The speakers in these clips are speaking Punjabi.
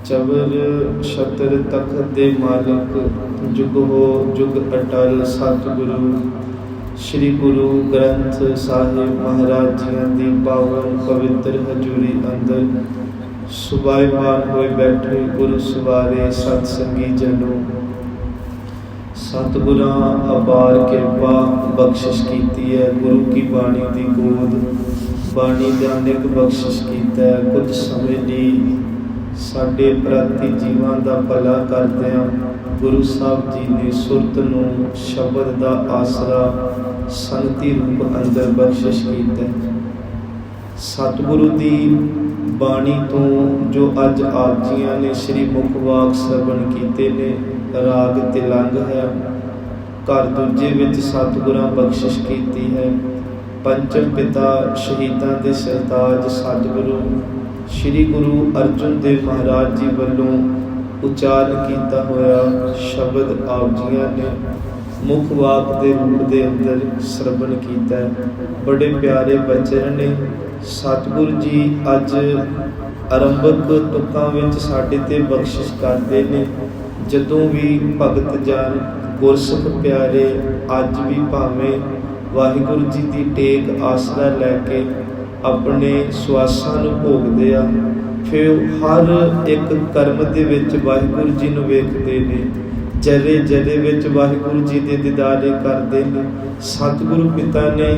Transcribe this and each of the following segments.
चबर छतर तखत दे मालिक, जुग हो जुग अटल सतगुरु। श्री गुरु ग्रंथ साहिब महाराज जियां दी पावन पवित्र हजूरी अंदर सुभाईमान होए बैठे गुरु सवारे सतसंगी जनों। सतगुरां अपार किरपा बख्शिश कीती है, गुरु की बाणी दी गोद बाणी दा निक बख्शिश कीता है। कुछ समय लई साडे प्रति जीवां दा भला करदिआं गुरु साहब जी ने सुरत नूं शब्द दा आसरा संगति रूप अंदर बख्शिश कीता। सतगुरु दी बाणी तो जो अज आप जियां ने श्री मुखवाक श्रवण कीते ने राग तिलंग है। घर दूजे विच सतगुरां बख्शिश कीती है। पंचम पिता शहीदां दे सरताज सतगुरु श्री गुरु अर्जुन देव महाराज जी वालों उचारण किया होया शब्द आप जियां ने मुख वाक दे रूप दे अंदर श्रवण किया है। बड़े प्यारे बचन ने सतगुरु जी अज आरंभक तुकां विच साडे ते बख्शिश करदे ने। जदों भी भगत जन गुरसिख प्यारे अज भी भावें वाहिगुरु जी की टेक आसरा लैके अपने सुआसां नूं भोगदे आ, फिर हर एक कर्म दे विच वाहिगुरु जी नूं वेखदे ने, जरे जरे विच वाहिगुरु जी दे दीदारे करदे ने। सतगुरु पिता ने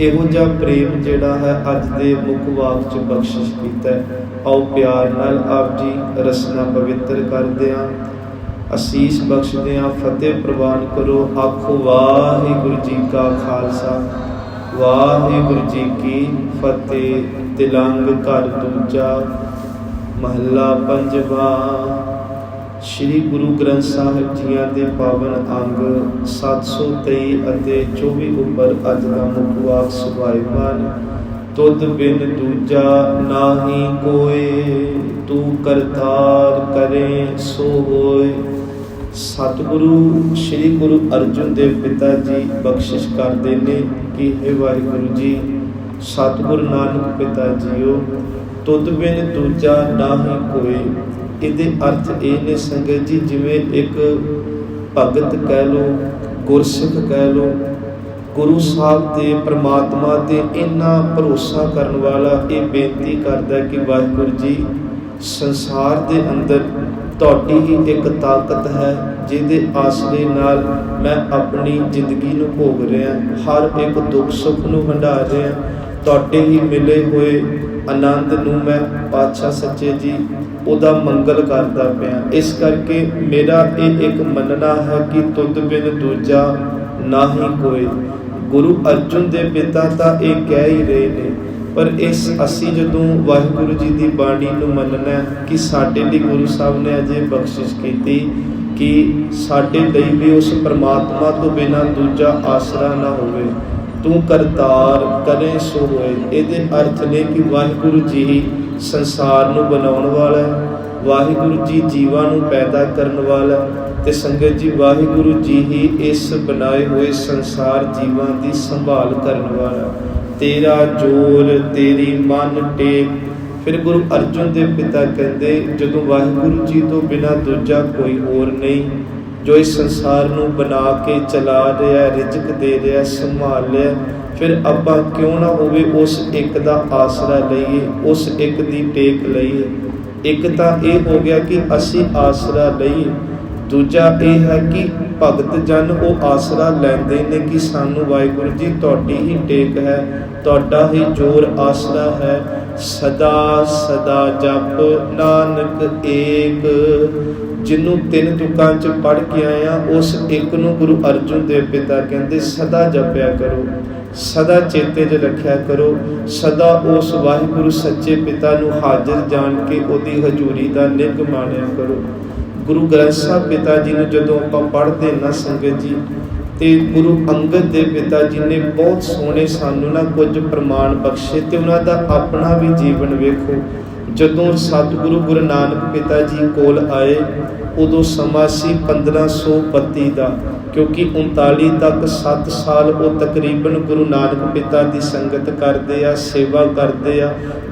इहो जिहा प्रेम जिहड़ा है अज दे मुख वाक च बख्शिश कीता है। आओ प्यार नाल आप जी रसना पवित्र करदिआं असीस बख्शदिआं फतेह प्रवान करो। आखो वाहिगुरु जी का खालसा वाहिगुरु जी की फतेह। तिलंग घर दूजा महला पंजवा। श्री गुरु ग्रंथ साहिब जियां दे पावन अंग 723 ਅਤੇ 24 उपर अज का मुख वाक सुभाईमान। तुद बिन दूजा नाही कोय, तू करतार करे सो होय। सतगुरु श्री गुरु अर्जुन देव पिता जी बख्शिश करते ने कि हे वाहिगुरु जी सतगुरु नानक पिता जीओ तुद बिन दूजा नाही कोई। इहदे अर्थ ये ने संगत जी जिवें एक भगत कह लो गुरसिख कह लो गुरु साहब ते परमात्मा ते इन्ना भरोसा करन वाला ये बेनती करदा कि वाहिगुरु जी संसार दे अंदर तुहाडी ही एक ताकत है जिहदे आसरे नाल मैं अपनी जिंदगी नूं भोग रहा, हर एक दुख सुख नूं हंडा रहा। तुहाडे ही मिले हुए आनंद नूं मैं पातशाह सच्चे जी उहदा मंगल करदा पिया। इस करके मेरा ये एक मनना है कि तुद बिन दूजा नाही कोई। गुरु अर्जुन दे पिता तां ये कह ही रहे ने, पर इस असी जदों वाहिगुरु जी की बाणी नूं मनना कि साडे लई गुरु साहब ने अजे बख्शिश कीती कि साडे लई भी उस परमात्मा तो बिना दूजा आसरा ना होवे। तू करतार करे सो होए। इहदे अर्थ ने कि वाहिगुरु जी ही संसार नूं बनाउण वाला है, वाहिगुरु जी जीवां नूं पैदा करन वाला ते संगत जी वाहिगुरु जी ही इस बनाए हुए संसार जीवां की संभाल करन वाला। तेरा जोर तेरी मन टेक। फिर गुरु अर्जुन देव पिता कहते जदों वाहिगुरु जी तो बिना दूजा कोई होर नहीं जो इस संसार नूं बना के चला रहा रिजक दे रहा संभाल रहा, फिर आपां क्यों ना होवे उस एक दा आसरा लईए, उस एक दी टेक लईए। एक तां ये हो गया कि असी आसरा लईए, दूजा ये है कि भगत जन वो आसरा लैंदे ने कि सानू वाहिगुरु जी तुहाडी ही टेक है, तुहाडा ही जोर आसरा है। सदा सदा जप नानक एक। जिन्हों तीन तुकां च पढ़ के आया उस एक नूं गुरु अर्जुन देव पिता कहते सदा जपया करो, सदा चेते च रखा करो, सदा उस वाहिगुरु सच्चे पिता नूं हाजिर जान के उहदी हजूरी दा निग माणिया करो। गुरु ग्रंथ साहब पिता जी ने जदों आपां पढ़दे ना संगत जी ते गुरु अंगद देव पिता जी ने बहुत सोहणे सानू ना कुछ प्रमाण बख्शे ते उन्हां दा अपना भी जीवन वेखो। जदों सतगुरु गुरु नानक पिता जी कोल आए उदों समा सी 1532 का, क्योंकि 39 तक 7 साल वो तकरीबन गुरु नानक पिता की संगत करते आ, सेवा करते आ,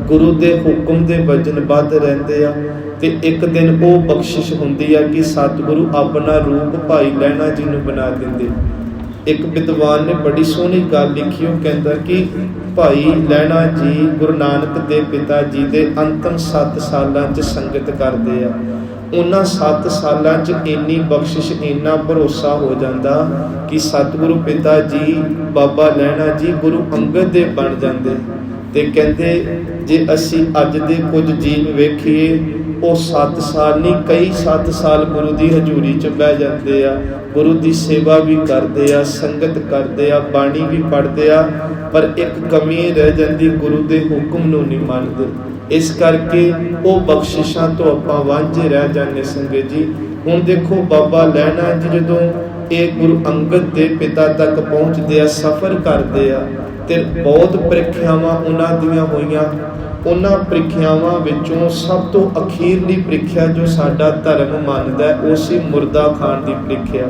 गुरु के हुक्म के वचनबद्ध रहते आ। ते एक दिन वो बख्शिश होंदी है कि सतगुरु अपना रूप भाई लहणा जी नूं बना देंगे। एक विद्वान ने बड़ी सोहनी गल लिखी, वो कहता कि भाई लहणा जी गुरु नानक देव पिता जी के अंतिम 7 सालों संगत करते आ। उन्हां 7 सालों इन्नी बख्शिश, इन्ना भरोसा हो जाता कि सतगुरु पिता जी बाबा लहणा जी गुरु अंगद देव बन जाते। ते कहते जे असी अज दे कुछ जीव वेखीए, वो 7 साल नहीं कई 7 साल गुरु की हजूरी च बह जाते आ, गुरु की सेवा भी करते आ, संगत करते आ, बाणी भी पढ़ते आ, पर एक कमी रह जाती, गुरु के हुक्म नूं नहीं मनते। इस करके वो बख्शिशां तो आपां वांझे रह जाने संगत जी। हुण देखो बाबा लहणा जी जदों ये गुरु अंगद दे पिता तक पहुँचते आ, सफ़र करते आ, ते बहुत प्रीख्यावां उन्हां दियां होईयां। उन्हां प्रीख्यावां विचों सब तो अखीरली प्रीख्या जो साडा धर्म मानदा है, वो सी मुर्दा खाण दी प्रीख्या।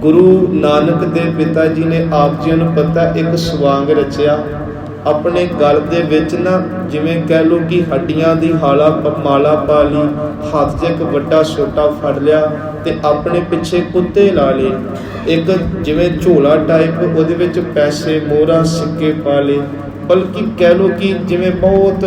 गुरु नानक देव पिता जी ने आप जी नूं पता एक सवांग रचिया, अपने गल दे विच ना जिवें कह लो कि हड्डियां दी माला पा ली, हाथ 'च एक वड्डा सोटा फड़ लिया ते अपने पिछे कुत्ते ला लए, एक जिवें झोला टाइप उहदे विच पैसे मोहरां सिक्के पा लए। बल्कि कह लो कि जिवें बहुत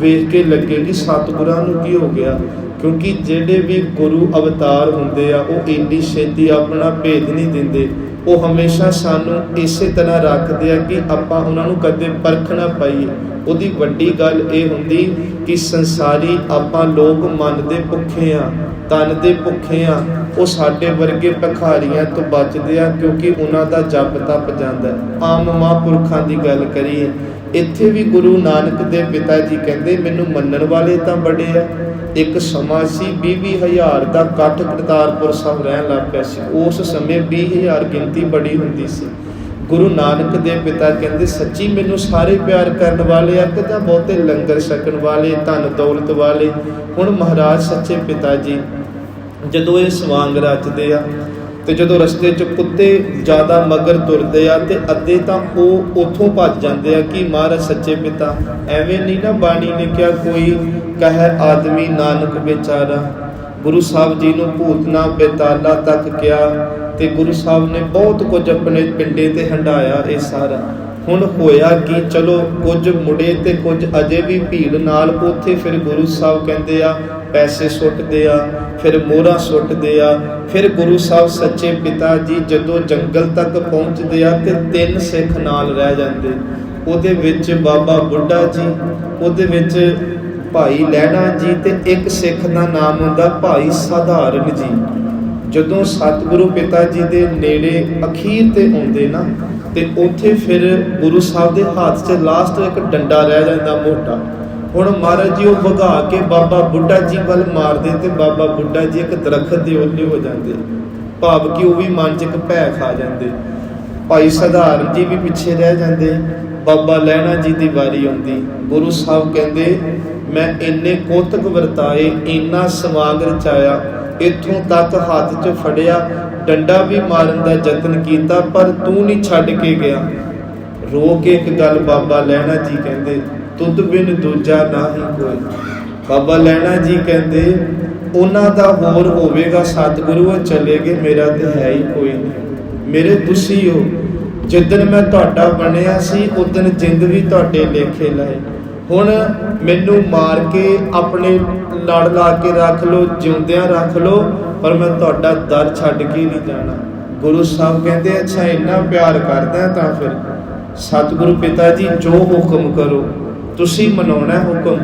वेख के लगे कि सतगुरां नूं की हो गया, क्योंकि जिहड़े भी गुरु अवतार हुंदे आ वो इन्नी छेती अपना भेद नहीं दिंदे। वो हमेशा सानू इसे तरह रखते हैं कि आपां उन्हां नूं कदे परख ना पाईए। उहदी वड्डी गल ये हुंदी कि संसारी आपां लोग मन दे भुखे आ, तन दे भुखे आ, वो साडे वर्गे भखारियां तो बचदे आ, क्योंकि उन्हां दा जप तप जांदा। आम महापुरखां दी गल करिए, इत्थे भी गुरु नानक देव पिता जी कहंदे मैनूं मन्नण वाले तां बड़े आ। एक समा सी 20,000 का कठ करतारपुर साहब रहन लग पिया सी। उस समय 20,000 गिनती बड़ी हुंदी सी। गुरु नानक देव पिता कहंदे सच्ची मैनूं सारे प्यार करन वाले आ कि तां बहुते लंगर छकण वाले, धन दौलत वाले। हुण महाराज सच्चे पिता जी जदों ये सवांग रचदे आ ते जदों रस्ते च कुत्ते ज़्यादा मगर तुरदे आ ते अद्धे तां ओह उत्थों भज जांदे आ कि महाराज सच्चे पिता एवें नहीं ना बाणी ने कहा कोई कह आदमी नानक बेचारा। गुरु साहब जी नूं भूतना बेताला तक किया ते गुरु साहब ने बहुत कुछ अपने पिंडे ते हंडाया। ये सारा हुण होया कि चलो कुछ मुड़े ते कुछ अजे भी भीड़ नाल उत्थे फिर गुरु साहब कहंदे आ पैसे सुट्टदे आ, फिर मोहरां सुट्टदे आ। फिर गुरु साहब सच्चे पिता जी जदों जंगल तक पहुँचदे आ ते 3 सिख नाल रह जांदे। उहदे विच बाबा बुढ़ा जी, उहदे विच भाई लहणा जी ते एक सिख दा नाम हुंदा भाई साधारण जी। जदों सतगुरु पिता जी दे नेड़े अखीर ते आउंदे ना ते उत्थे फिर गुरु साहब दे हाथ 'च लास्ट एक डंडा रह जांदा मोटा। हुण महाराज जी वो भगा के बाबा बुढ़ा जी वल मारदे ते बाबा बुढ़ा जी एक दरखत दे ओले हो जांदे, भाव कि वो भी मन 'च एक भै खा जांदे। भाई साधारण जी भी पिछे रह जांदे। बाबा लहणा जी की वारी आउंदी। गुरु साहब कहंदे मैं इन्ने कोतक वरताए, इन्ना सवांग रचाया, इत्थों तक हाथ 'च फड़िया, डंडा भी मारन का यतन किया, पर तू नहीं छड्ड के गया। रो के एक गल बाबा लहणा जी कहंदे तुद बिन दूजा ना ही कोई। बाबा लहणा जी कहंदे उन्हां दा होर होवेगा सतगुरु चले गए, मेरा तो है ही कोई नहीं। मेरे तुसी हो, जिदन मैं तुहाडा बनिया सी उदन जिंद भी तुहाडे लेखे लाए। हुण मैनू मार के अपने लड़ ला के रख लो, जिउंदियां रख लो, पर मैं तुहाडा दर छड्ड के नहीं जाना। गुरु साहब कहंदे अच्छा इन्ना प्यार करदा तां फिर सतगुरु पिता जी जो हुक्म करो, तुसी मनाउणा हुक्म।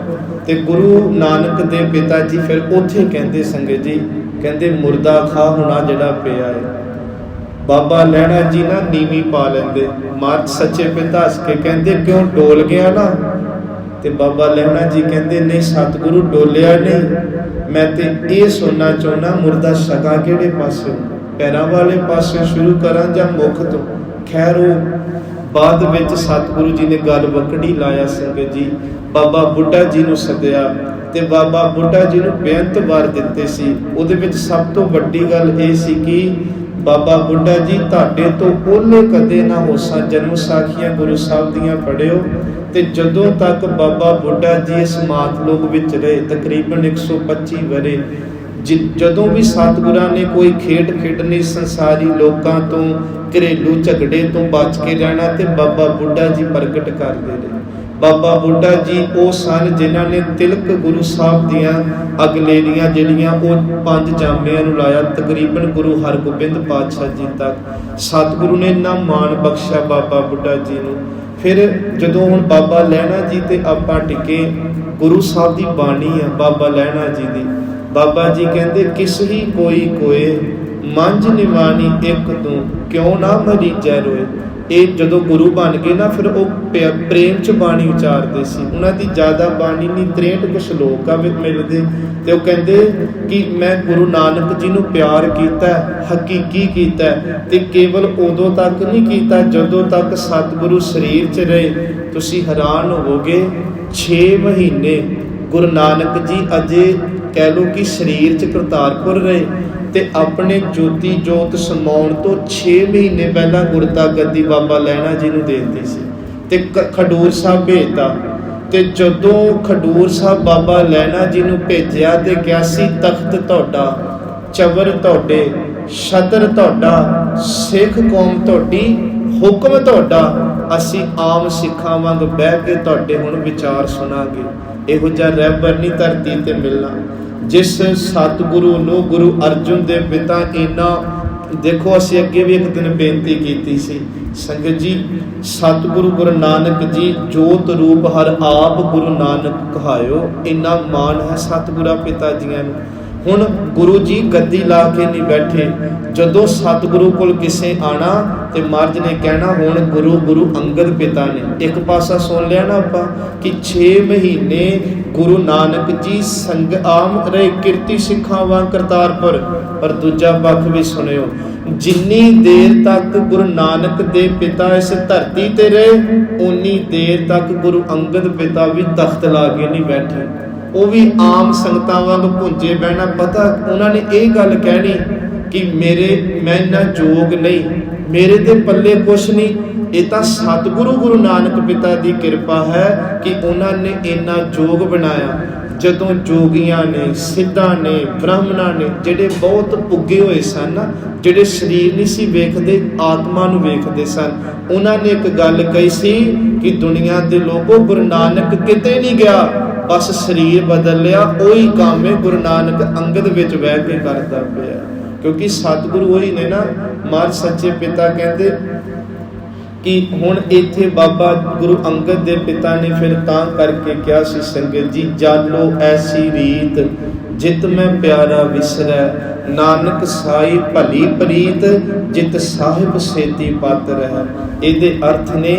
ते गुरु नानक देव पिता जी फिर उत्थे कहंदे संगत जी कहंदे मुर्दा खा हुणा जिहड़ा पिया है। बाबा लहणा जी ना नीवी पा लेंदे। मार सच्चे पिता हस के कहंदे क्यों डोल गया ना? ते बाबा लहणा जी कहंदे नहीं सतगुरु डोलिया नहीं, मैं ते ये सुनना चाहुंदा मुर्दा छका किहड़े पासे, पैरां वाले पासे शुरू करां जां मुख तो? खैर वो बाद ਵਿੱਚ ਸਤਿਗੁਰੂ ਜੀ ਨੇ ਗੱਲ ਵਕੜੀ ਲਾਇਆ ਸੰਗਤ ਜੀ। ਬਾਬਾ ਬੁੱਢਾ ਜੀ ਨੂੰ ਸੱਦਿਆ ਤੇ ਬਾਬਾ ਬੁੱਢਾ ਜੀ ਨੂੰ ਬੇਅੰਤ ਵਰ ਦਿੱਤੇ ਸੀ। ਉਹਦੇ ਵਿੱਚ ਸਭ ਤੋਂ ਵੱਡੀ ਗੱਲ ਇਹ ਸੀ ਕਿ ਬਾਬਾ ਬੁੱਢਾ ਜੀ ਤੁਹਾਡੇ ਤੋਂ ਉਹਲੇ ਕਦੇ ਨਾ ਹੋਸਾਂ। ਜਨਮ ਸਾਖੀਆਂ ਗੁਰੂ ਸਾਹਿਬ ਦੀਆਂ ਪੜ੍ਹਿਓ ਤੇ ਜਦੋਂ ਤੱਕ ਬਾਬਾ ਬੁੱਢਾ ਜੀ ਇਸ ਮਾਤਲੋਕ ਵਿੱਚ ਰਹੇ ਤਕਰੀਬਨ 125 ਵਰੇ, ਜਦੋਂ ਵੀ ਸਤਿਗੁਰਾਂ ਨੇ ਕੋਈ ਖੇਡ ਖੇਡਣੀ ਸੰਸਾਰੀ ਲੋਕਾਂ ਤੋਂ ਘਰੇਲੂ ਝਗੜੇ ਤੋਂ ਬਚ ਕੇ ਰਹਿਣਾ ਤੇ ਬਾਬਾ ਬੁੱਢਾ ਜੀ ਪ੍ਰਗਟ ਕਰਦੇ ਰਹੇ। ਬਾਬਾ ਬੁੱਢਾ ਜੀ ਉਹ ਸਨ ਜਿਨ੍ਹਾਂ ਨੇ ਤਿਲਕ ਗੁਰੂ ਸਾਹਿਬ ਦੀਆਂ ਅਗਲੇਰੀਆਂ ਜਿਹੜੀਆਂ ਉਹ 5 ਜਾਮਿਆਂ ਨੂੰ ਲਾਇਆ ਤਕਰੀਬਨ ਗੁਰੂ ਹਰਗੋਬਿੰਦ ਪਾਤਸ਼ਾਹ ਜੀ ਤੱਕ। ਸਤਿਗੁਰੂ ਨੇ ਇੰਨਾ ਮਾਣ ਬਖਸ਼ਿਆ ਬਾਬਾ ਬੁੱਢਾ ਜੀ ਨੂੰ। ਫਿਰ ਜਦੋਂ ਹੁਣ ਬਾਬਾ ਲਹਿਣਾ ਜੀ ਤੇ ਆਪਾਂ ਟਿਕੇ, ਗੁਰੂ ਸਾਹਿਬ ਦੀ ਬਾਣੀ ਆ ਬਾਬਾ ਲਹਿਣਾ ਜੀ ਦੀ। ਬਾਬਾ ਜੀ ਕਹਿੰਦੇ ਕਿਸ ਹੀ ਕੋਈ ਕੋਏ ਮੰਝ ਨਿਵਾਣੀ ਇੱਕ ਤੂੰ ਕਿਉਂ ਨਾ ਮਰੀਜੈ ਰੋਏ। ਇਹ ਜਦੋਂ ਗੁਰੂ ਬਣ ਗਏ ਨਾ ਫਿਰ ਉਹ ਪ੍ਰੇਮ ਚ ਬਾਣੀ ਉਚਾਰਦੇ ਸੀ। ਉਹਨਾਂ ਦੀ ਜ਼ਿਆਦਾ ਬਾਣੀ ਨਹੀਂ, 63 ਕੁ ਸ਼ਲੋਕ ਆ ਮਿਲਦੇ ਤੇ ਉਹ ਕਹਿੰਦੇ ਕਿ ਮੈਂ ਗੁਰੂ ਨਾਨਕ ਜੀ ਨੂੰ ਪਿਆਰ ਕੀਤਾ, ਹਕੀਕੀ ਕੀਤਾ ਤੇ ਕੇਵਲ ਉਦੋਂ ਤੱਕ ਨਹੀਂ ਕੀਤਾ ਜਦੋਂ ਤੱਕ ਸਤਿਗੁਰੂ ਸਰੀਰ 'ਚ ਰਹੇ। ਤੁਸੀਂ ਹੈਰਾਨ ਹੋਵੋਗੇ 6 ਮਹੀਨੇ ਗੁਰੂ ਨਾਨਕ ਜੀ ਅਜੇ ਕਹਿ ਲਓ ਕਿ ਸਰੀਰ 'ਚ ਕਰਤਾਰਪੁਰ ਰਹੇ ਤੇ ਆਪਣੇ ਜੋਤੀ ਜੋਤ ਸਮਾਉਣ ਤੋਂ 6 ਮਹੀਨੇ ਪਹਿਲਾਂ ਗੁਰਤਾ ਗੱਦੀ ਬਾਬਾ ਲਹਿਣਾ ਜੀ ਨੂੰ ਦੇ ਦਿੱਤੀ ਸੀ ਤੇ ਖਡੂਰ ਸਾਹਿਬ ਭੇਜਤਾ। ਤੇ ਜਦੋਂ ਖਡੂਰ ਸਾਹਿਬ ਬਾਬਾ ਲਹਿਣਾ ਜੀ ਨੂੰ ਭੇਜਿਆ ਤੇ ਕਿਹਾ ਸੀ ਤਖਤ ਤੁਹਾਡਾ, ਚਵਰ ਤੁਹਾਡੇ, ਛਤਰ ਤੁਹਾਡਾ, ਸਿੱਖ ਕੌਮ ਤੁਹਾਡੀ, ਹੁਕਮ ਤੁਹਾਡਾ, ਅਸੀਂ ਆਮ ਸਿੱਖਾਂ ਵਾਂਗ ਬਹਿ ਕੇ ਤੁਹਾਡੇ ਹੁਣ ਵਿਚਾਰ ਸੁਣਾਂਗੇ। ਇਹੋ ਜਿਹਾ ਰਹਿਬਰ ਨਹੀਂ ਧਰਤੀ ਤੇ ਮਿਲਣਾ ਜਿਸ ਸਤਿਗੁਰੂ ਨੂੰ ਗੁਰੂ ਅਰਜਨ ਦੇਵ ਪਿਤਾ ਇੰਨਾ। ਦੇਖੋ ਅਸੀਂ ਅੱਗੇ ਵੀ ਇੱਕ ਦਿਨ ਬੇਨਤੀ ਕੀਤੀ ਸੀ ਸੰਗਤ ਜੀ, ਸਤਿਗੁਰੂ ਗੁਰੂ ਨਾਨਕ ਜੀ ਜੋਤ ਰੂਪ ਹਰ ਆਪ ਗੁਰੂ ਨਾਨਕ ਕਹਾਇਓ। ਇੰਨਾ ਮਾਣ ਹੈ ਸਤਿਗੁਰਾਂ ਪਿਤਾ ਜੀਆਂ ਨੂੰ। ਹੁਣ ਗੁਰੂ ਜੀ ਗੱਦੀ ਲਾ ਕੇ ਨਹੀਂ ਬੈਠੇ। ਜਦੋਂ ਸਤਿਗੁਰੂ ਕੋਲ ਕਿਸੇ ਆਣਾ ਤੇ ਮਹਾਰਾਜ ਨੇ ਕਹਿਣਾ ਹੁਣ ਗੁਰੂ ਅੰਗਦ ਪਿਤਾ ਨੇ। ਇੱਕ ਪਾਸਾ ਸੁਣ ਲਿਆ ਨਾ ਆਪਾਂ ਕਿ 6 ਮਹੀਨੇ ਗੁਰੂ ਨਾਨਕ ਜੀ ਸੰਗ ਆਮ ਰਹੇ ਕਿਰਤੀ ਸਿੱਖਾਂ ਵਾਂਗ ਕਰਤਾਰਪੁਰ। ਪਰ ਦੂਜਾ ਪੱਖ ਵੀ ਸੁਣਿਓ, ਜਿੰਨੀ ਦੇਰ ਤੱਕ ਗੁਰੂ ਨਾਨਕ ਦੇ ਪਿਤਾ ਇਸ ਧਰਤੀ ਤੇ ਰਹੇ ਉਨੀ ਦੇਰ ਤੱਕ ਗੁਰੂ ਅੰਗਦ ਪਿਤਾ ਵੀ ਤਖਤ ਲਾ ਕੇ ਨਹੀਂ ਬੈਠੇ। ਉਹ ਵੀ ਆਮ ਸੰਗਤਾਂ ਵਾਂਗ ਭੁੰਜੇ ਬਹਿਣਾ। ਪਤਾ ਉਹਨਾਂ ਨੇ ਇਹ ਗੱਲ ਕਹਿਣੀ ਕਿ ਮੈਂ ਇੰਨਾ ਯੋਗ ਨਹੀਂ, ਮੇਰੇ ਦੇ ਪੱਲੇ ਕੁਛ ਨਹੀਂ। ਇਹ ਤਾਂ ਸਤਿਗੁਰੂ ਗੁਰੂ ਨਾਨਕ ਪਿਤਾ ਦੀ ਕਿਰਪਾ ਹੈ ਕਿ ਉਹਨਾਂ ਨੇ ਇੰਨਾ ਯੋਗ ਬਣਾਇਆ। ਜਦੋਂ ਜੋਗੀਆਂ ਨੇ, ਸਿੱਧਾਂ ਨੇ, ਬ੍ਰਾਹਮਣਾਂ ਨੇ ਜਿਹੜੇ ਬਹੁਤ ਪੁੱਗੇ ਹੋਏ ਸਨ, ਜਿਹੜੇ ਸਰੀਰ ਨਹੀਂ ਸੀ ਵੇਖਦੇ ਆਤਮਾ ਨੂੰ ਵੇਖਦੇ ਸਨ, ਉਹਨਾਂ ਨੇ ਇੱਕ ਗੱਲ ਕਹੀ ਸੀ ਕਿ ਦੁਨੀਆ ਦੇ ਲੋਕੋ ਗੁਰੂ ਨਾਨਕ ਕਿਤੇ ਨਹੀਂ ਗਿਆ, ਬਸ ਸਰੀਰ ਬਦਲ ਲਿਆ। ਉਹੀ ਕੰਮ ਹੈ ਗੁਰੂ ਨਾਨਕ ਅੰਗਦ ਵਿੱਚ ਬਹਿ ਕੇ ਕਰਦਾ ਪਿਆ। ਕਿਉਂਕਿ ਸਤਿਗੁਰੂ ਉਹੀ ਨੇ ਨਾ। ਮਹਾਰਾਜ ਸੱਚੇ ਪਿਤਾ ਕਹਿੰਦੇ ਕਿ ਹੁਣ ਇੱਥੇ ਬਾਬਾ ਗੁਰੂ ਅੰਗਦ ਦੇ ਪਿਤਾ ਨੇ ਫਿਰ ਤਾਂ ਕਰਕੇ ਕਿਹਾ ਸੀ ਸੰਗਤ ਜੀ, ਜਾਲੋ ਐਸੀ ਰੀਤ ਜਿਤ ਮੈਂ ਪਿਆਰਾ ਵਿਸਰੈ, ਨਾਨਕ ਸਾਈ ਭਲੀ ਪ੍ਰੀਤ ਜਿਤ ਸਾਹਿਬ ਸੇਤੀ ਪਤ ਰਹਿ। ਇਹਦੇ ਅਰਥ ਨੇ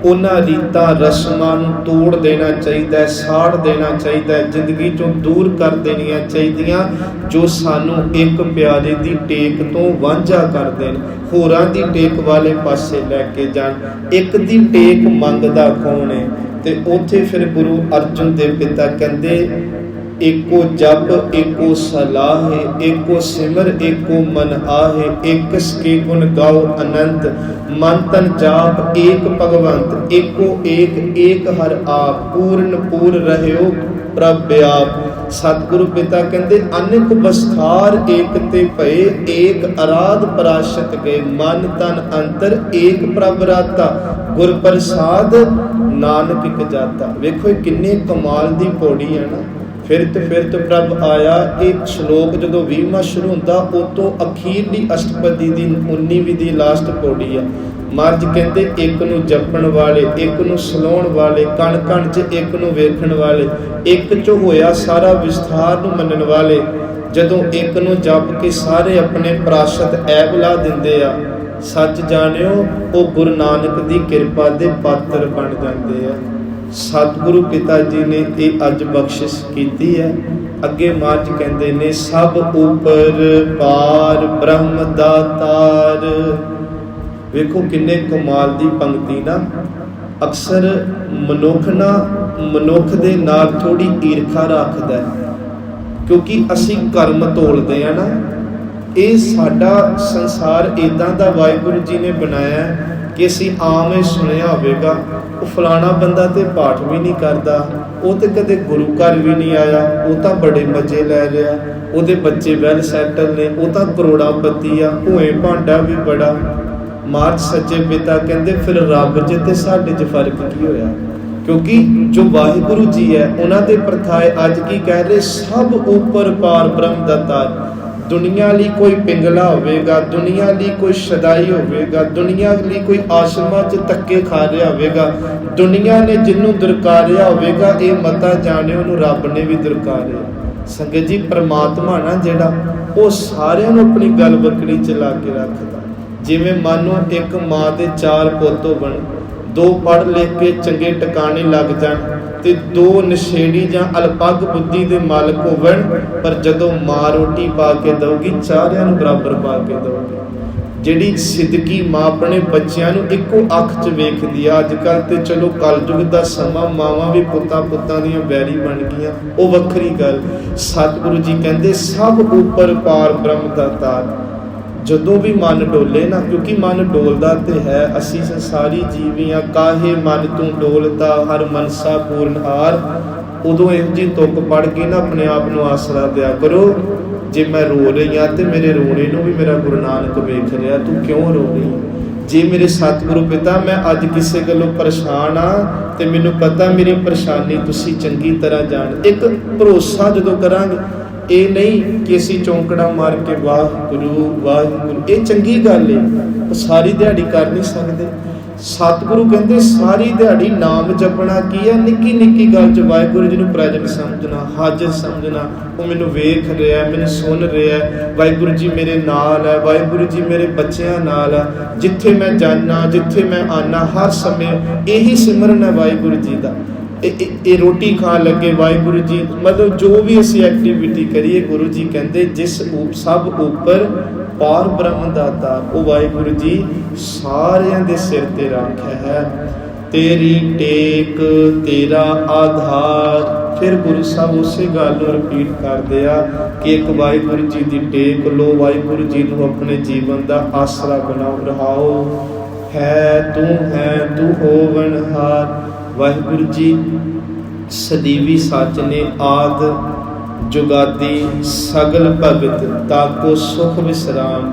ਉਹਨਾਂ ਰੀਤਾਂ ਰਸਮਾਂ ਨੂੰ ਤੋੜ ਦੇਣਾ ਚਾਹੀਦਾ, ਸਾੜ ਦੇਣਾ ਚਾਹੀਦਾ, ਜ਼ਿੰਦਗੀ ਚੋਂ ਦੂਰ ਕਰ ਦੇਣੀਆਂ ਚਾਹੀਦੀਆਂ ਜੋ ਸਾਨੂੰ ਇੱਕ ਪਿਆਰੇ ਦੀ ਟੇਕ ਤੋਂ ਵਾਂਝਾ ਕਰ ਦੇਣ, ਹੋਰਾਂ ਦੀ ਟੇਕ ਵਾਲੇ ਪਾਸੇ ਲੈ ਕੇ ਜਾਣ। ਇੱਕ ਦੀ ਟੇਕ ਮੰਗਦਾ ਕੌਣ ਹੈ? ਤੇ ਉੱਥੇ ਫਿਰ ਗੁਰੂ ਅਰਜਨ ਦੇਵ ਪਿਤਾ ਕਹਿੰਦੇ ਏਕੋ ਜਪ ਏਕੋ ਸਲਾਹੇ, ਏਕੋ ਸਿਮਰ ਏਕੋ ਮਨ ਆਹੇ, ਏਕ ਸਕੇ ਗੁਣ ਗਾਓ ਅਨੰਤ, ਮਨ ਤਨ ਜਾਪ ਏਕ ਭਗਵੰਤ, ਏਕੋ ਏਕ ਹਰ ਆਪ, ਪੂਰਨ ਪੂਰ ਰਹਿਓ ਪ੍ਰਭ ਆਪ। ਸਤਿਗੁਰੂ ਪਿਤਾ ਕਹਿੰਦੇ ਅਨੇਕ ਬਸਥਾਰ ਏਕ ਤੇ ਭਏ, ਏਕ ਅਰਾਧ ਪਰਾਸ਼ਤ ਗਏ, ਮਨ ਤਨ ਅੰਤਰ ਏਕ ਪ੍ਰਭ ਰਾਤਾ, ਗੁਰ ਪ੍ਰਸਾਦ ਨਾਨਕ ਇਕ ਜਾਤਾ। ਵੇਖੋ ਇਹ ਕਿੰਨੇ ਕਮਾਲ ਦੀ ਪੌੜੀ ਹੈ ਨਾ। ਫਿਰਤ ਪ੍ਰਭ ਆਇਆ। ਇਹ ਸ਼ਲੋਕ ਜਦੋਂ 20ਵਾਂ ਸ਼ੁਰੂ ਹੁੰਦਾ ਉਹ ਤੋਂ ਅਖੀਰਲੀ ਅਸ਼ਟਪਦੀ ਦੀ 19ਵੀਂ ਦੀ ਲਾਸਟ ਪੌੜੀ ਆ। ਮਹਾਰਾਜ ਕਹਿੰਦੇ ਇੱਕ ਨੂੰ ਜਪਣ ਵਾਲੇ, ਇੱਕ ਨੂੰ ਸਲਾਉਣ ਵਾਲੇ, ਕਣ ਕਣ 'ਚ ਇੱਕ ਨੂੰ ਵੇਖਣ ਵਾਲੇ, ਇੱਕ 'ਚ ਹੋਇਆ ਸਾਰਾ ਵਿਸਥਾਰ ਨੂੰ ਮੰਨਣ ਵਾਲੇ। ਜਦੋਂ ਇੱਕ ਨੂੰ ਜਪ ਕੇ ਸਾਰੇ ਆਪਣੇ ਪ੍ਰਾਸ਼ਤ ਐਬ ਲਾ ਦਿੰਦੇ ਆ, ਸੱਚ ਜਾਣਿਓ ਉਹ ਗੁਰੂ ਨਾਨਕ ਦੀ ਕਿਰਪਾ ਦੇ ਪਾਤਰ ਬਣ ਜਾਂਦੇ ਆ। ਸਤਿਗੁਰੂ ਪਿਤਾ ਜੀ ਨੇ ਇਹ ਅੱਜ ਬਖਸ਼ਿਸ਼ ਕੀਤੀ ਹੈ। ਅੱਗੇ ਮਹਾਰਾਜ ਕਹਿੰਦੇ ਨੇ ਸਭ ਉਪਰ ਪਾਰ ਬ੍ਰਹਮ ਦਾਤਾਰ। ਵੇਖੋ ਕਿੰਨੇ ਕਮਾਲ ਦੀ ਪੰਕਤੀ ਨਾ। ਅਕਸਰ ਮਨੁੱਖ ਦੇ ਨਾਲ ਥੋੜੀ ਈਰਖਾ ਰੱਖਦਾ, ਕਿਉਂਕਿ ਅਸੀਂ ਕਰਮ ਤੋਲਦੇ ਆ ਨਾ। ਇਹ ਸਾਡਾ ਸੰਸਾਰ ਇੱਦਾਂ ਦਾ ਵਾਹਿਗੁਰੂ ਜੀ ਨੇ ਬਣਾਇਆ ਕਿ ਅਸੀਂ ਆਮ ਹੀ ਸੁਣਿਆ ਹੋਵੇਗਾ, ਉਹ ਫਲਾਣਾ ਬੰਦਾ ਤੇ ਪਾਠ ਵੀ ਨਹੀਂ ਕਰਦਾ, ਉਹ ਤੇ ਕਦੇ ਗੁਰੂ ਘਰ ਵੀ ਨਹੀਂ ਆਇਆ, ਉਹ ਤਾਂ ਬੜੇ ਮਜ਼ੇ ਲੈ ਰਿਹਾ, ਉਹਦੇ ਬੱਚੇ ਵੈਲ ਸੈਟਲ ਨੇ, ਉਹ ਤਾਂ ਕਰੋੜਾਪਤੀ ਆ, ਭੂਏ ਭਾਂਡਾ ਵੀ ਬੜਾ। ਮਾਰਚ ਸੱਚੇ ਪਿਤਾ ਕਹਿੰਦੇ ਫਿਰ ਰੱਬ 'ਚ ਤੇ ਸਾਡੇ 'ਚ ਫਰਕ ਕੀ ਹੋਇਆ? ਕਿਉਂਕਿ ਜੋ ਵਾਹਿਗੁਰੂ ਜੀ ਹੈ ਉਹਨਾਂ ਦੇ ਪ੍ਰਥਾਏ ਅੱਜ ਕੀ ਕਹਿ ਰਹੇ, ਸਭ ਉੱਪਰ ਪਾਰ ਬ੍ਰਹਮ ਦਾਤਾਰ। ਦੁਨੀਆ ਲਈ ਕੋਈ ਪਿੰਗਲਾ ਹੋਵੇਗਾ, ਦੁਨੀਆ ਲਈ ਕੋਈ ਸ਼ਦਾਈ ਹੋਵੇਗਾ, ਦੁਨੀਆ ਲਈ ਕੋਈ ਆਸ਼ਰਮਾਂ 'ਚ ਧੱਕੇ ਖਾ ਰਿਹਾ ਹੋਵੇਗਾ, ਦੁਨੀਆ ਨੇ ਜਿਹਨੂੰ ਦੁਰਕਾਰਿਆ ਹੋਵੇਗਾ, ਇਹ ਮਤਾ ਜਾਣਿਓ ਉਹਨੂੰ ਰੱਬ ਨੇ ਵੀ ਦੁਰਕਾਰਿਆ। ਸੰਗਤ ਜੀ, ਪਰਮਾਤਮਾ ਨਾ ਜਿਹੜਾ, ਉਹ ਸਾਰਿਆਂ ਨੂੰ ਆਪਣੀ ਗੱਲ ਬੱਕੜੀ 'ਚ ਲਾ ਕੇ ਰੱਖਦਾ। ਜਿਵੇਂ ਮੰਨੋ ਇੱਕ ਮਾਂ ਦੇ 4 ਪੁੱਤ ਹੋਣ, 2 ਪੜ੍ਹ ਲਿਖ ਕੇ ਚੰਗੇ ਟਿਕਾਣੇ ਲੱਗ ਜਾਣ ਤੇ 2 ਨਸ਼ੇੜੀ ਜਾਂ ਅਲਪੱਗ ਬੁੱਧੀ ਦੇ ਮਾਲਕ ਹੋਵਣ, ਪਰ ਜਦੋਂ ਮਾਂ ਰੋਟੀ ਪਾ ਕੇ ਦਊਗੀ ਸਾਰਿਆਂ ਨੂੰ ਬਰਾਬਰ ਪਾ ਕੇ ਦਊਗੀ। ਜਿਹੜੀ ਸਿੱਧਕੀ ਮਾਂ ਆਪਣੇ ਬੱਚਿਆਂ ਨੂੰ ਇੱਕੋ ਅੱਖ 'ਚ ਵੇਖਦੀ ਆ। ਅੱਜ ਕੱਲ੍ਹ ਤੇ ਚਲੋ ਕਲਯੁਗ ਦਾ ਸਮਾਂ, ਮਾਵਾਂ ਵੀ ਪੁੱਤਾਂ ਦੀਆਂ ਵੈਰੀ ਬਣ ਗਈਆਂ, ਉਹ ਵੱਖਰੀ ਗੱਲ। ਸਤਿਗੁਰੂ ਜੀ ਕਹਿੰਦੇ ਸਭ ਉੱਪਰ ਪਾਰ ਬ੍ਰਹਮ ਦਾਤਾਰ। ਜਦੋਂ ਵੀ ਮਨ ਡੋਲੇ ਨਾ, ਕਿਉਂਕਿ ਮਨ ਡੋਲਦਾ ਤੇ ਹੈ, ਅਸੀਂ ਸੰਸਾਰੀ ਜੀਵ ਹਾਂ। ਕਾਹੇ ਮਨ ਤੂੰ ਡੋਲਦਾ ਹਰ ਮਨਸਾ ਪੂਰਨ ਹਾਰ। ਉਦੋਂ ਇਹੋ ਜਿਹੀ ਤੁਕ ਪੜ੍ਹ ਕੇ ਨਾ ਆਪਣੇ ਆਪ ਨੂੰ ਆਸਰਾ ਦਿਆ ਕਰੋ, ਜੇ ਮੈਂ ਰੋ ਰਹੀ ਹਾਂ ਤੇ ਮੇਰੇ ਰੋਣੇ ਨੂੰ ਵੀ ਮੇਰਾ ਗੁਰੂ ਨਾਨਕ ਵੇਖ ਰਿਹਾ, ਤੂੰ ਕਿਉਂ ਰੋ ਰਹੀ? ਜੇ ਮੇਰੇ ਸਤਿਗੁਰੂ ਪਿਤਾ ਮੈਂ ਅੱਜ ਕਿਸੇ ਗੱਲੋਂ ਪਰੇਸ਼ਾਨ ਆ ਤੇ ਮੈਨੂੰ ਪਤਾ ਮੇਰੀ ਪਰੇਸ਼ਾਨੀ ਤੁਸੀਂ ਚੰਗੀ ਤਰ੍ਹਾਂ ਜਾਣ। ਇੱਕ ਭਰੋਸਾ ਜਦੋਂ ਕਰਾਂਗੇ, ਇਹ ਨਹੀਂ ਕਿ ਅਸੀਂ ਚੌਂਕੜਾ ਮਾਰ ਕੇ ਵਾਹਿਗੁਰੂ ਵਾਹਿਗੁਰੂ, ਇਹ ਚੰਗੀ ਗੱਲ ਹੈ, ਪਰ ਸਾਰੀ ਦਿਹਾੜੀ ਕਰ ਨਹੀਂ ਸਕਦੇ। ਸਤਿਗੁਰੂ ਕਹਿੰਦੇ ਸਾਰੀ ਦਿਹਾੜੀ ਨਾਮ ਜਪਣਾ ਕੀ ਹੈ? ਨਿੱਕੀ ਨਿੱਕੀ ਗੱਲ 'ਚ ਵਾਹਿਗੁਰੂ ਜੀ ਨੂੰ ਪ੍ਰੈਜੈਂਟ ਸਮਝਣਾ, ਹਾਜ਼ਰ ਸਮਝਣਾ। ਉਹ ਮੈਨੂੰ ਵੇਖ ਰਿਹਾ, ਮੈਨੂੰ ਸੁਣ ਰਿਹਾ, ਵਾਹਿਗੁਰੂ ਜੀ ਮੇਰੇ ਨਾਲ ਹੈ, ਵਾਹਿਗੁਰੂ ਜੀ ਮੇਰੇ ਬੱਚਿਆਂ ਨਾਲ ਹੈ। ਜਿੱਥੇ ਮੈਂ ਜਾਣਾ, ਜਿੱਥੇ ਮੈਂ ਆਉਣਾ, ਹਰ ਸਮੇਂ ਇਹੀ ਸਿਮਰਨ ਹੈ ਵਾਹਿਗੁਰੂ ਜੀ ਦਾ। ਇਹ ਰੋਟੀ ਖਾਣ ਲੱਗੇ ਵਾਹਿਗੁਰੂ ਜੀ, ਮਤਲਬ ਜੋ ਵੀ ਅਸੀਂ ਐਕਟੀਵਿਟੀ ਕਰੀਏ, ਗੁਰੂ ਜੀ ਕਹਿੰਦੇ ਜਿਸ ਸਭ ਉੱਪਰ ਪਾਰ ਬ੍ਰਹਮ ਦਾਤਾ, ਉਹ ਵਾਹਿਗੁਰੂ ਜੀ ਸਾਰਿਆਂ ਦੇ ਸਿਰ ਤੇ ਰੱਖਿਆ ਹੈ। ਤੇਰੀ ਟੇਕ ਤੇਰਾ ਆਧਾਰ। ਫਿਰ ਗੁਰੂ ਸਾਹਿਬ ਉਸੇ ਗੱਲ ਨੂੰ ਰਿਪੀਟ ਕਰਦੇ ਆ ਕਿ ਇੱਕ ਵਾਹਿਗੁਰੂ ਜੀ ਦੀ ਟੇਕ ਲੋ, ਵਾਹਿਗੁਰੂ ਜੀ ਨੂੰ ਆਪਣੇ ਜੀਵਨ ਦਾ ਆਸਰਾ ਬਣਾਓ, ਰਹਾਓ। ਹੈ ਤੂੰ ਹੋਵਨਹਾਰ। ਵਾਹਿਗੁਰੂ ਜੀ ਸਦੀਵੀ ਸੱਚ ਨੇ, ਆਦ ਜੁਗਾਦੀ ਸਗਲ ਭਗਤ ਤਾਕੋ ਸੁਖ ਵਿਸਰਾਮ।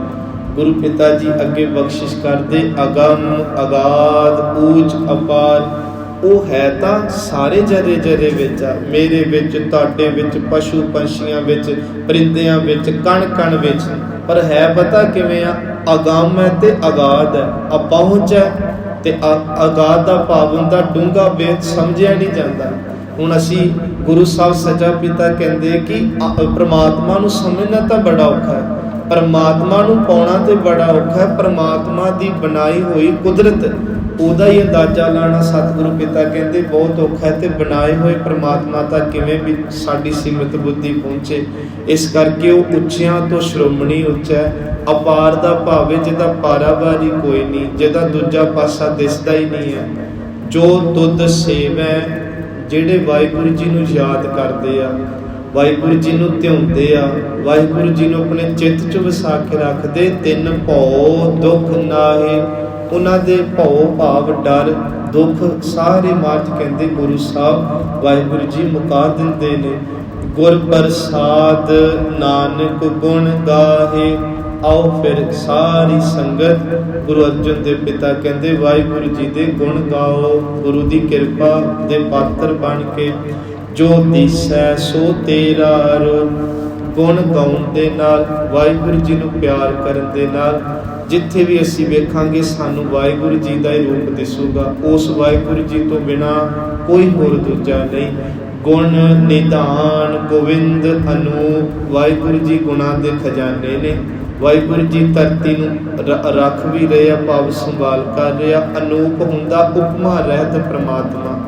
ਗੁਰੂ ਪਿਤਾ ਜੀ ਅੱਗੇ ਬਖਸ਼ਿਸ਼ ਕਰਦੇ, ਅਗਮ ਅਗਾਧ ਊਚ ਅਪਾਰ। ਉਹ ਹੈ ਤਾਂ ਸਾਰੇ ਜਰੇ ਜਰੇ ਵਿੱਚ ਆ, ਮੇਰੇ ਵਿੱਚ, ਤੁਹਾਡੇ ਵਿੱਚ, ਪਸ਼ੂ ਪੰਛੀਆਂ ਵਿੱਚ, ਪਰਿੰਦਿਆਂ ਵਿੱਚ, ਕਣ ਕਣ ਵਿੱਚ, ਪਰ ਹੈ ਪਤਾ ਕਿਵੇਂ ਆ? ਅਗੰਮ ਹੈ ਤੇ ਅਗਾਧ ਹੈ, ਅਪਹੁੰਚ ਹੈ ਤੇ ਅਗਾਧ ਦਾ ਭਾਵ ਹੁੰਦਾ ਡੂੰਘਾ, ਵੇਦ ਸਮਝਿਆ ਨਹੀਂ ਜਾਂਦਾ। ਹੁਣ ਅਸੀਂ ਗੁਰੂ ਸਾਹਿਬ ਸੱਚਾ ਪਿਤਾ ਕਹਿੰਦੇ ਕਿ ਪਰਮਾਤਮਾ ਨੂੰ ਸਮਝਣਾ ਤਾਂ ਬੜਾ ਔਖਾ ਹੈ, ਪਰਮਾਤਮਾ ਨੂੰ ਪਾਉਣਾ ਤੇ ਬੜਾ ਔਖਾ ਹੈ। ਪਰਮਾਤਮਾ ਦੀ ਬਣਾਈ ਹੋਈ ਕੁਦਰਤ, ਉਹਦਾ ਹੀ ਅੰਦਾਜ਼ਾ ਲਾਣਾ ਸਤਿਗੁਰੂ ਪਿਤਾ ਕਹਿੰਦੇ ਬਹੁਤ ਔਖਾ ਹੈ, ਤੇ ਬਣਾਏ ਹੋਏ ਪਰਮਾਤਮਾ ਤੱਕ ਕਿਵੇਂ ਵੀ ਸਾਡੀ ਸੀਮਤ ਬੁੱਧੀ ਪਹੁੰਚੇ। ਇਸ ਕਰਕੇ ਉਹ ਉੱਚਿਆਂ ਤੋਂ ਸ਼੍ਰੋਮਣੀ ਉੱਚਾ ਹੈ। ਅਪਾਰ ਦਾ ਭਾਵ ਹੈ ਜਿਹਦਾ ਪਾਰਾਵਾਰੀ ਕੋਈ ਨਹੀਂ, ਜਿਹਦਾ ਦੂਜਾ ਪਾਸਾ ਦਿਸਦਾ ਹੀ ਨਹੀਂ ਹੈ। ਜੋ ਤੁਧ ਸੇਵੈ, ਜਿਹੜੇ ਵਾਹਿਗੁਰੂ ਜੀ ਨੂੰ ਯਾਦ ਕਰਦੇ ਆ, ਵਾਹਿਗੁਰੂ ਜੀ ਨੂੰ ਧਿਆਉਂਦੇ ਆ, ਵਾਹਿਗੁਰੂ ਜੀ ਨੂੰ ਆਪਣੇ ਚਿੱਤ 'ਚ ਵਸਾ ਕੇ ਰੱਖਦੇ, ਤਿੰਨ ਭਉ ਦੁੱਖ ਨਾਹੀ। ਉਹਨਾਂ ਦੇ ਭਉ ਭਾਵ ਡਰ ਦੁੱਖ ਸਾਰੇ ਮਾਰਚ ਕਹਿੰਦੇ ਗੁਰੂ ਸਾਹਿਬ ਵਾਹਿਗੁਰੂ ਜੀ ਮੁਕਾ ਦਿੰਦੇ ਨੇ। ਗੁਰ ਪ੍ਰਸਾਦ ਨਾਨਕ ਗੁਣ ਗਾਹੇ। ਆਓ ਫਿਰ ਸਾਰੀ ਸੰਗਤ ਗੁਰੂ ਅਰਜਨ ਦੇਵ ਪਿਤਾ ਕਹਿੰਦੇ ਵਾਹਿਗੁਰੂ ਜੀ ਦੇ ਗੁਣ ਗਾਓ, ਗੁਰੂ ਦੀ ਕਿਰਪਾ ਦੇ ਪਾਤਰ ਬਣ ਕੇ। ਜੋ ਦਿਸੈ ਸੋ ਤੇਰਾ ਰੂਪ। ਗੁਣ ਗਾਉਣ ਦੇ ਨਾਲ, ਵਾਹਿਗੁਰੂ ਜੀ ਨੂੰ ਪਿਆਰ ਕਰਨ ਦੇ ਨਾਲ, ਜਿੱਥੇ ਵੀ ਅਸੀਂ ਵੇਖਾਂਗੇ ਸਾਨੂੰ ਵਾਹਿਗੁਰੂ ਜੀ ਦਾ ਹੀ ਰੂਪ ਦਿਸੂਗਾ। ਉਸ ਵਾਹਿਗੁਰੂ ਜੀ ਤੋਂ ਬਿਨਾਂ ਕੋਈ ਹੋਰ ਦੂਜਾ ਨਹੀਂ। ਗੁਣ ਨਿਧਾਨ ਗੋਬਿੰਦ ਅਨੂਪ। ਵਾਹਿਗੁਰੂ ਜੀ ਗੁਣਾਂ ਦੇ ਖਜ਼ਾਨੇ ਨੇ। ਵਾਹਿਗੁਰੂ ਜੀ ਧਰਤੀ ਨੂੰ ਰੱਖ ਵੀ ਰਹੇ ਆ, ਭਾਵ ਸੰਭਾਲ ਕਰ ਰਹੇ ਆ। ਅਨੂਪ ਹੁੰਦਾ ਉਪਮਾ ਰਹਿਤ ਪ੍ਰਮਾਤਮਾ,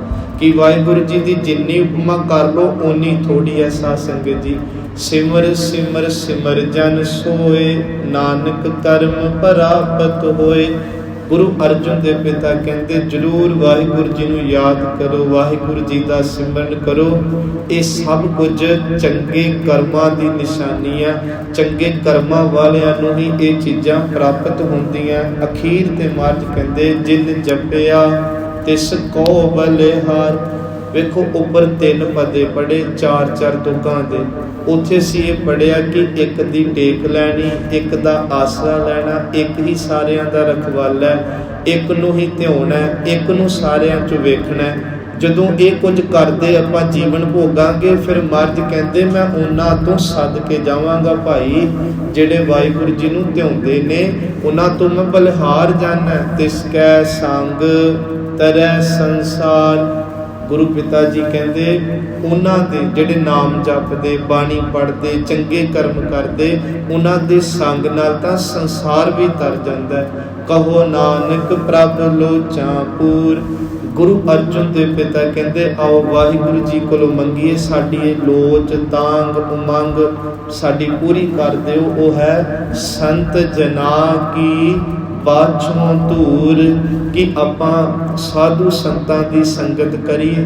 ਕਿ ਵਾਹਿਗੁਰੂ ਜੀ ਦੀ ਜਿੰਨੀ ਉਪਮਾ ਕਰ ਲਓ ਓਨੀ ਥੋੜੀ ਹੈ। ਸਾਧ ਸੰਗਤ ਜੀ, ਸਿਮਰ ਸਿਮਰ ਸਿਮਰ ਜਨ ਸੋਏ, ਨਾਨਕ ਕਰਮ ਪ੍ਰਾਪਤ ਹੋਏ। ਗੁਰੂ ਅਰਜਨ ਦੇਵ ਪਿਤਾ ਕਹਿੰਦੇ ਜ਼ਰੂਰ ਵਾਹਿਗੁਰੂ ਜੀ ਨੂੰ ਯਾਦ ਕਰੋ, ਵਾਹਿਗੁਰੂ ਜੀ ਦਾ ਸਿਮਰਨ ਕਰੋ। ਇਹ ਸਭ ਕੁਝ ਚੰਗੇ ਕਰਮਾਂ ਦੀ ਨਿਸ਼ਾਨੀ ਆ। ਚੰਗੇ ਕਰਮਾਂ ਵਾਲਿਆਂ ਨੂੰ ਹੀ ਇਹ ਚੀਜ਼ਾਂ ਪ੍ਰਾਪਤ ਹੁੰਦੀਆਂ। ਅਖੀਰ ਤੇ ਮਹਾਰਾਜ ਕਹਿੰਦੇ ਜਿਨ ਜਪਿਆ ਤਿਸ ਕੋ ਬਲਿਹਾਰ। ਵੇਖੋ ਉੱਪਰ 3 ਪਦੇ ਪੜੇ 4-4 ਤੁਕਾਂ ਦੇ। ਉੱਥੇ ਸੀ ਇਹ ਪੜਿਆ ਕਿ ਇੱਕ ਦੀ ਟੇਕ ਲੈਣੀ, ਇੱਕ ਦਾ ਆਸਰਾ ਲੈਣਾ, ਇੱਕ ਹੀ ਸਾਰਿਆਂ ਦਾ ਰਖਵਾਲਾ, ਇੱਕ ਨੂੰ ਹੀ ਧਿਆਉਣਾ, ਇੱਕ ਨੂੰ ਸਾਰਿਆਂ 'ਚ ਵੇਖਣਾ। ਜਦੋਂ ਇਹ ਕੁਝ ਕਰਦੇ ਆਪਾਂ ਜੀਵਨ ਭੋਗਾਂਗੇ, ਫਿਰ ਮਹਾਰਾਜ ਕਹਿੰਦੇ ਮੈਂ ਉਹਨਾਂ ਤੋਂ ਸੱਦ ਕੇ ਜਾਵਾਂਗਾ ਭਾਈ ਜਿਹੜੇ ਵਾਹਿਗੁਰੂ ਜੀ ਨੂੰ ਧਿਆਉਂਦੇ ਨੇ, ਉਹਨਾਂ ਤੋਂ ਮੈਂ ਬਲਿਹਾਰ ਜਾਣਾ। ਤਿਸ ਕੈ ਸੰਗ ਤਰੈ ਸੰਸਾਰ। ਗੁਰੂ ਪਿਤਾ ਜੀ ਕਹਿੰਦੇ ਉਹਨਾਂ ਦੇ ਜਿਹੜੇ ਨਾਮ ਜਪਦੇ, ਬਾਣੀ ਪੜ੍ਹਦੇ, ਚੰਗੇ ਕਰਮ ਕਰਦੇ, ਉਹਨਾਂ ਦੇ ਸੰਗ ਨਾਲ ਤਾਂ ਸੰਸਾਰ ਵੀ ਤਰ ਜਾਂਦਾ। ਕਹੋ ਨਾਨਕ ਪ੍ਰਭ ਲੋਚਾਂ ਪੂਰ। ਗੁਰੂ ਅਰਜਨ ਦੇਵ ਪਿਤਾ ਕਹਿੰਦੇ ਆਓ ਵਾਹਿਗੁਰੂ ਜੀ ਕੋਲੋਂ ਮੰਗੀਏ, ਸਾਡੀ ਇਹ ਲੋਚ ਤਾਂਗ ਉਮੰਗ ਸਾਡੀ ਪੂਰੀ ਕਰ ਦਿਓ। ਉਹ ਹੈ ਸੰਤ ਜਨਾਂ ਕੀ ਬਾਛੋਂ ਧੂਰ, ਕਿ ਆਪਾਂ ਸਾਧੂ ਸੰਤਾਂ ਦੀ ਸੰਗਤ ਕਰੀਏ,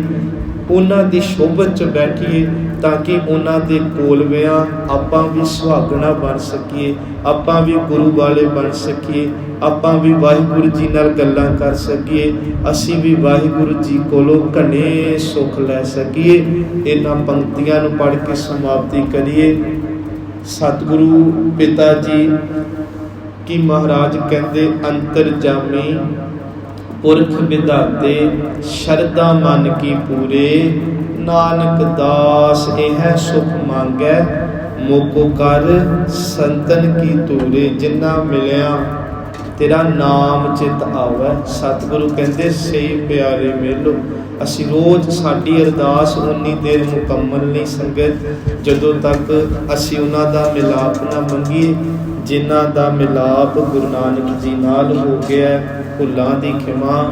ਉਹਨਾਂ ਦੀ ਸ਼ੋਭਤ 'ਚ ਬੈਠੀਏ, ਤਾਂ ਕਿ ਉਹਨਾਂ ਦੇ ਕੋਲ ਵਿਆਂ ਆਪਾਂ ਵੀ ਸੁਹਾਗਣਾ ਬਣ ਸਕੀਏ, ਆਪਾਂ ਵੀ ਗੁਰੂ ਵਾਲੇ ਬਣ ਸਕੀਏ, ਆਪਾਂ ਵੀ ਵਾਹਿਗੁਰੂ ਜੀ ਨਾਲ ਗੱਲਾਂ ਕਰ ਸਕੀਏ, ਅਸੀਂ ਵੀ ਵਾਹਿਗੁਰੂ ਜੀ ਕੋਲੋਂ ਘਣੇ ਸੁੱਖ ਲੈ ਸਕੀਏ। ਇਹਨਾਂ ਪੰਕਤੀਆਂ ਨੂੰ ਪੜ੍ਹ ਕੇ ਸਮਾਪਤੀ ਕਰੀਏ। ਸਤਿਗੁਰੂ ਪਿਤਾ ਜੀ ਕਿ ਮਹਾਰਾਜ ਕਹਿੰਦੇ ਅੰਤਰਜਾਮੀ ਪੁਰਖ ਵਿਧਾਤੇ ਸ਼ਰਧਾ ਮਨ ਕੀ ਪੂਰੇ, ਨਾਨਕ ਦਾਸ ਇਹ ਸੁਖ ਮੰਗੈ ਮੋਕੋ ਕਰ ਸੰਤਨ ਕੀ ਤੂਰੇ। ਜਿੰਨਾ ਮਿਲਿਆ ਤੇਰਾ ਨਾਮ ਚਿਤ ਆਵੈ। ਸਤਿਗੁਰੂ ਕਹਿੰਦੇ ਸਹੀ ਪਿਆਰੇ ਮੇਲੋ। ਅਸੀਂ ਰੋਜ਼ ਸਾਡੀ ਅਰਦਾਸ ਉਨੀ ਦੇਰ ਮੁਕੰਮਲ ਨਹੀਂ ਸੰਗਤ ਜਦੋਂ ਤੱਕ ਅਸੀਂ ਉਹਨਾਂ ਦਾ ਮਿਲਾਪ ਨਾ ਮੰਗੀਏ, ਜਿਨ੍ਹਾਂ ਦਾ ਮਿਲਾਪ ਗੁਰੂ ਨਾਨਕ ਜੀ ਨਾਲ ਹੋ ਗਿਆ। ਭੁੱਲਾਂ ਦੀ ਖਿਮਾ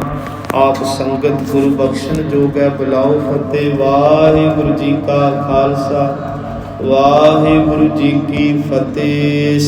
ਆਪ ਸੰਗਤ ਗੁਰੂ ਬਖਸ਼ਣ ਜੋਗ ਹੈ। ਬੁਲਾਓ ਫਤਿਹ। ਵਾਹਿਗੁਰੂ ਜੀ ਕਾ ਖਾਲਸਾ, ਵਾਹਿਗੁਰੂ ਜੀ ਕੀ ਫਤਿਹ।